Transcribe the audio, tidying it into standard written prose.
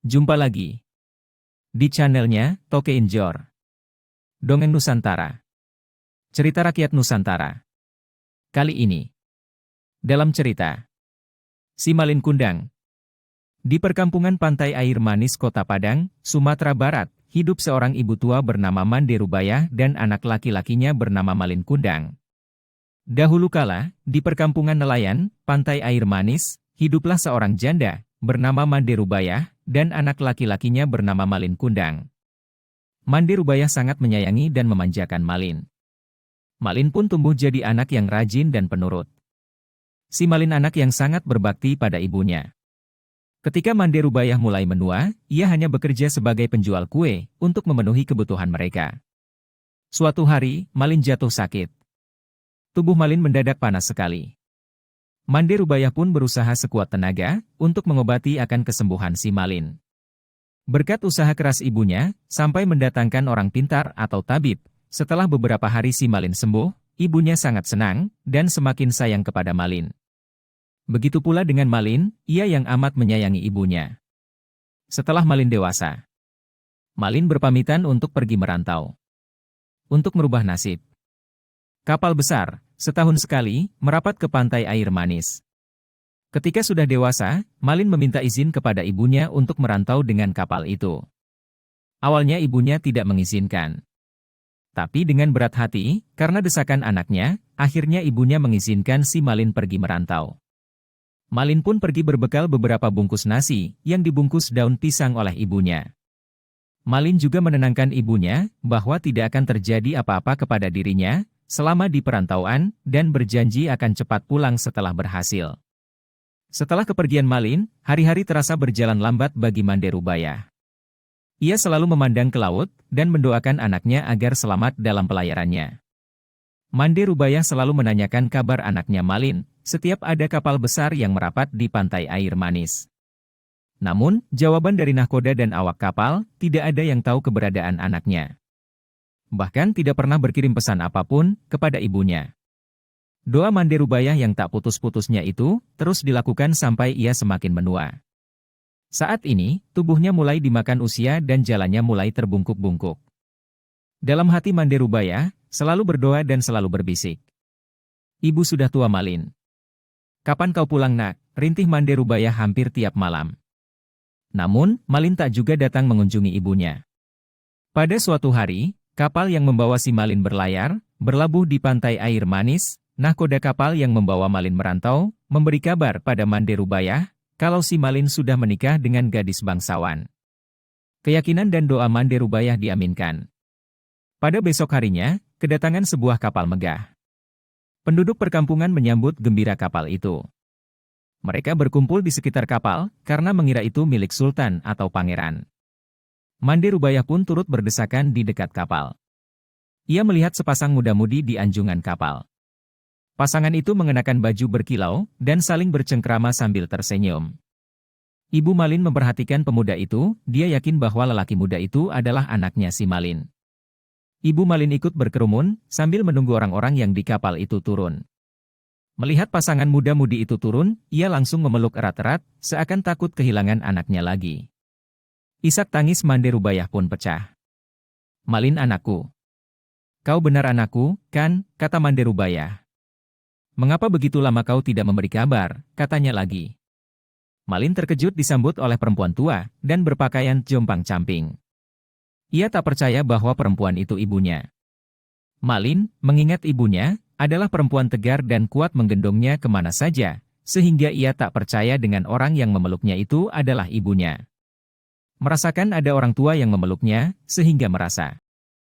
Jumpa lagi di channelnya Toke Injor. Dongeng Nusantara. Cerita rakyat Nusantara. Kali ini, dalam cerita Si Malin Kundang. Di perkampungan pantai air manis Kota Padang, Sumatera Barat, hidup seorang ibu tua bernama Mande Rubayah dan anak laki-lakinya bernama Malin Kundang. Dahulu kala, di perkampungan nelayan, pantai air manis, hiduplah seorang janda bernama Mande Rubayah dan anak laki-lakinya bernama Malin Kundang. Mande Rubayah sangat menyayangi dan memanjakan Malin. Malin pun tumbuh jadi anak yang rajin dan penurut. Si Malin anak yang sangat berbakti pada ibunya. Ketika Mande Rubayah mulai menua, ia hanya bekerja sebagai penjual kue untuk memenuhi kebutuhan mereka. Suatu hari, Malin jatuh sakit. Tubuh Malin mendadak panas sekali. Mande Rubayah pun berusaha sekuat tenaga untuk mengobati akan kesembuhan si Malin. Berkat usaha keras ibunya, sampai mendatangkan orang pintar atau tabib, setelah beberapa hari si Malin sembuh, ibunya sangat senang dan semakin sayang kepada Malin. Begitu pula dengan Malin, ia yang amat menyayangi ibunya. Setelah Malin dewasa, Malin berpamitan untuk pergi merantau. Untuk merubah nasib. Kapal besar, setahun sekali, merapat ke pantai air manis. Ketika sudah dewasa, Malin meminta izin kepada ibunya untuk merantau dengan kapal itu. Awalnya ibunya tidak mengizinkan. Tapi dengan berat hati, karena desakan anaknya, akhirnya ibunya mengizinkan si Malin pergi merantau. Malin pun pergi berbekal beberapa bungkus nasi yang dibungkus daun pisang oleh ibunya. Malin juga menenangkan ibunya bahwa tidak akan terjadi apa-apa kepada dirinya selama di perantauan dan berjanji akan cepat pulang setelah berhasil. Setelah kepergian Malin, hari-hari terasa berjalan lambat bagi Mande Rubayah. Ia selalu memandang ke laut dan mendoakan anaknya agar selamat dalam pelayarannya. Mande Rubayah selalu menanyakan kabar anaknya Malin setiap ada kapal besar yang merapat di pantai air manis. Namun, jawaban dari nahkoda dan awak kapal tidak ada yang tahu keberadaan anaknya. Bahkan tidak pernah berkirim pesan apapun kepada ibunya. Doa Mande Rubayah yang tak putus-putusnya itu terus dilakukan sampai ia semakin menua. Saat ini, tubuhnya mulai dimakan usia dan jalannya mulai terbungkuk-bungkuk. Dalam hati Mande Rubayah, selalu berdoa dan selalu berbisik. Ibu sudah tua Malin. Kapan kau pulang nak? Rintih Mande Rubayah hampir tiap malam. Namun, Malin tak juga datang mengunjungi ibunya. Pada suatu hari, kapal yang membawa si Malin berlayar, berlabuh di pantai air manis. Nahkoda kapal yang membawa Malin merantau, memberi kabar pada Mande Rubayah, kalau si Malin sudah menikah dengan gadis bangsawan. Keyakinan dan doa Mande Rubayah diaminkan. Pada besok harinya, kedatangan sebuah kapal megah. Penduduk perkampungan menyambut gembira kapal itu. Mereka berkumpul di sekitar kapal, karena mengira itu milik sultan atau pangeran. Mande Rubayah pun turut berdesakan di dekat kapal. Ia melihat sepasang muda-mudi di anjungan kapal. Pasangan itu mengenakan baju berkilau dan saling bercengkrama sambil tersenyum. Ibu Malin memperhatikan pemuda itu, dia yakin bahwa lelaki muda itu adalah anaknya si Malin. Ibu Malin ikut berkerumun sambil menunggu orang-orang yang di kapal itu turun. Melihat pasangan muda-mudi itu turun, ia langsung memeluk erat-erat, seakan takut kehilangan anaknya lagi. Isak tangis Mande Rubayah pun pecah. Malin anakku. Kau benar anakku, kan, kata Mande Rubayah. Mengapa begitu lama kau tidak memberi kabar, katanya lagi. Malin terkejut disambut oleh perempuan tua dan berpakaian jompang-camping. Ia tak percaya bahwa perempuan itu ibunya. Malin, mengingat ibunya, adalah perempuan tegar dan kuat menggendongnya kemana saja, sehingga ia tak percaya dengan orang yang memeluknya itu adalah ibunya. Merasakan ada orang tua yang memeluknya, sehingga merasa